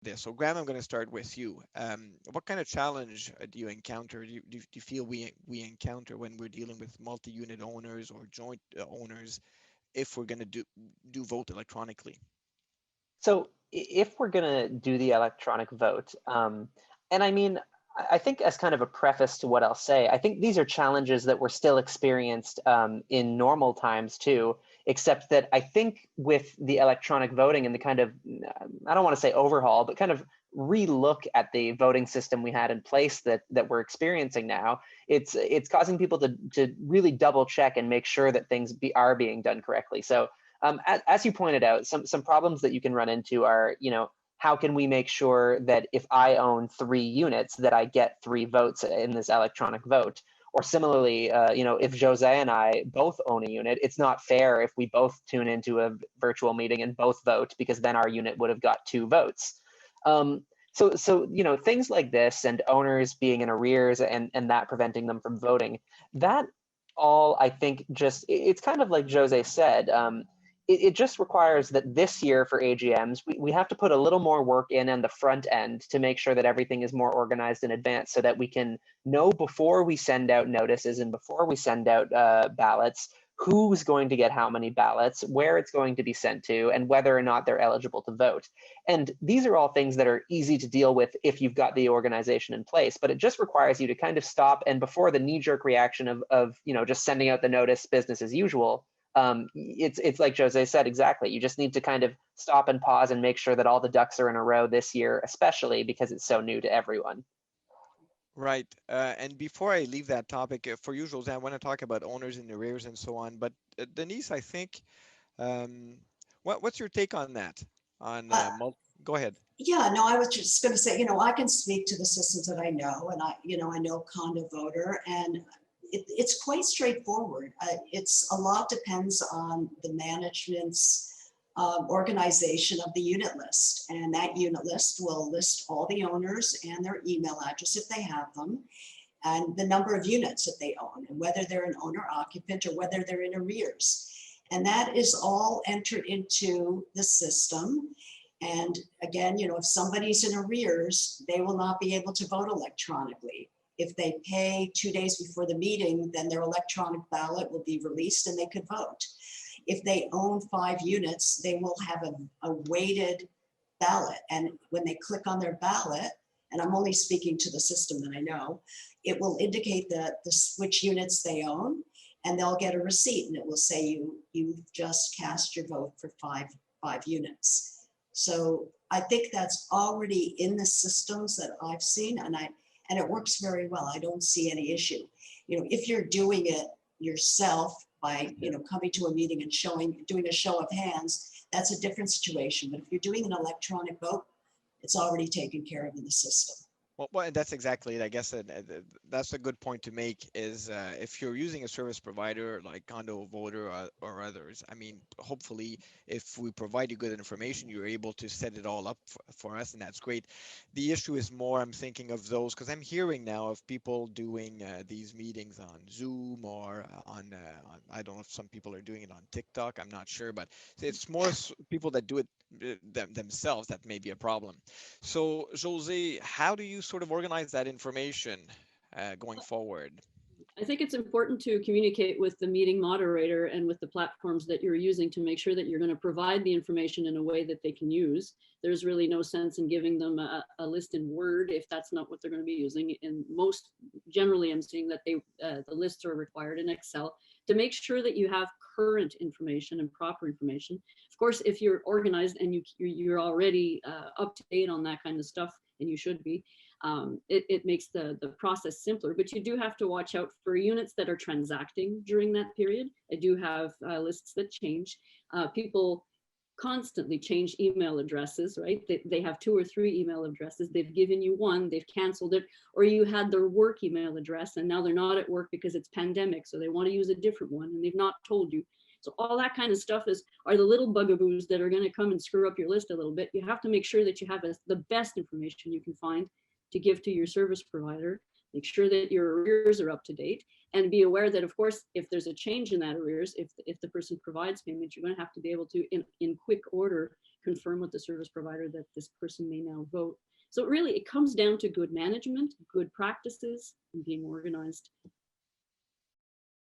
this. So, Graham, I'm going to start with you. What kind of challenge do you encounter? Do you feel we encounter when we're dealing with multi-unit owners or joint owners if we're going to do vote electronically? So if we're going to do the electronic vote, and I mean, I think as kind of a preface to what I'll say, I think these are challenges that were still experienced in normal times too, except that I think with the electronic voting and the kind of, I don't want to say overhaul, but kind of relook at the voting system we had in place that we're experiencing now, it's causing people to really double check and make sure that things are being done correctly. So as you pointed out, some problems that you can run into are, how can we make sure that if I own 3 units, that I get 3 votes in this electronic vote? Or similarly, if Jose and I both own a unit, it's not fair if we both tune into a virtual meeting and both vote, because then our unit would have got 2 votes. So things like this and owners being in arrears and that preventing them from voting, that all I think it's kind of like Jose said. It just requires that this year for AGMs, we have to put a little more work in on the front end to make sure that everything is more organized in advance so that we can know before we send out notices and before we send out ballots, who's going to get how many ballots, where it's going to be sent to, and whether or not they're eligible to vote. And these are all things that are easy to deal with if you've got the organization in place, but it just requires you to kind of stop, and before the knee-jerk reaction of just sending out the notice business as usual, it's like Jose said, exactly. You just need to kind of stop and pause and make sure that all the ducks are in a row this year, especially because it's so new to everyone. Right. And before I leave that topic, for usual, I want to talk about owners in arrears and so on. But Denise, I think, um, what's your take on that? On Uh, Go ahead. yeah, no, I was just going to say, I can speak to the systems that I know, and I know Condo Voter, and it's quite straightforward. It's a lot depends on the management's organization of the unit list, and that unit list will list all the owners and their email address if they have them, and the number of units that they own, and whether they're an owner occupant or whether they're in arrears. And that is all entered into the system. And again, if somebody's in arrears, they will not be able to vote electronically. If they pay 2 days before the meeting, then their electronic ballot will be released and they could vote. If they own 5 units, they will have a weighted ballot. And when they click on their ballot, and I'm only speaking to the system that I know, it will indicate which units they own, and they'll get a receipt, and it will say you've just cast your vote for five units. So I think that's already in the systems that I've seen, and it works very well. I don't see any issue. If you're doing it yourself by coming to a meeting and doing a show of hands, that's a different situation. But if you're doing an electronic vote, it's already taken care of in the system. Well, that's exactly it. I guess that's a good point to make is if you're using a service provider like Condo Voter or others, I mean, hopefully, if we provide you good information, you're able to set it all up for us, and that's great. The issue is more, I'm thinking of those, because I'm hearing now of people doing these meetings on Zoom or I don't know if some people are doing it on TikTok, I'm not sure, but it's more people that do it themselves that may be a problem. So, Jose, how do you sort of organize that information going forward? I think it's important to communicate with the meeting moderator and with the platforms that you're using to make sure that you're going to provide the information in a way that they can use. There's really no sense in giving them a list in Word if that's not what they're going to be using. And generally, I'm seeing that the lists are required in Excel to make sure that you have current information and proper information. Of course, if you're organized and you're already up to date on that kind of stuff, and you should be, it makes the process simpler, but you do have to watch out for units that are transacting during that period. I do have lists that change. People constantly change email addresses, right? They have 2 or 3 email addresses. They've given you one, they've canceled it, or you had their work email address and now they're not at work because it's pandemic, so they want to use a different one and they've not told you. So all that kind of stuff are the little bugaboos that are going to come and screw up your list a little bit. You have to make sure that you have the best information you can find to give to your service provider. Make sure that your arrears are up to date, and be aware that, of course, if there's a change in that arrears, if the person provides payment, you're going to have to be able to, in quick order, confirm with the service provider that this person may now vote. So really, it comes down to good management, good practices, and being organized.